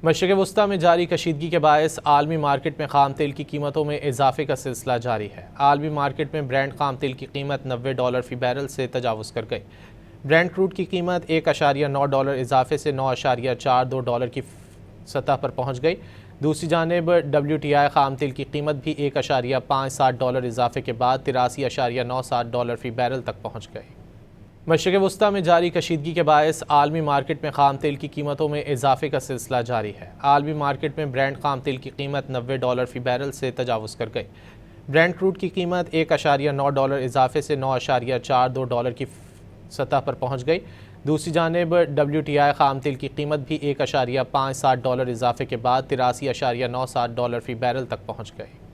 मशरिक़ वस्ती में जारी कशीदगी के बायस आलमी मार्केट में खाम तेल की कीमतों में इजाफे का सिलसिला जारी है। आलमी मार्केट में ब्रेंट खाम तेल की कीमत $90 फ़ी बैरल से तजावुज़ कर गई। ब्रेंट क्रूड की कीमत $1.9 इजाफे से $9.42 की सतह पर पहुँच गई। दूसरी जानिब WTI खाम तेल की कीमत भी $1.57 इजाफे के बाद $83.97 फ़ी बैरल तक पहुँच गई। मशरिक़ वस्ती में जारी कशीदगी के बायस आलमी मार्केट में खाम तेल की कीमतों में इजाफे का सिलसिला जारी है। आलमी मार्केट में ब्रेंट खाम तेल की कीमत $90 फ़ी बैरल से तजावुज़ कर गई। ब्रेंट क्रूड की कीमत $1.9 इजाफे से $9.42 की सतह पर पहुँच गई। दूसरी जानिब WTI खाम तेल की कीमत भी $1.57 इजाफे के बाद $83.97 फ़ी बैरल तक पहुँच गई।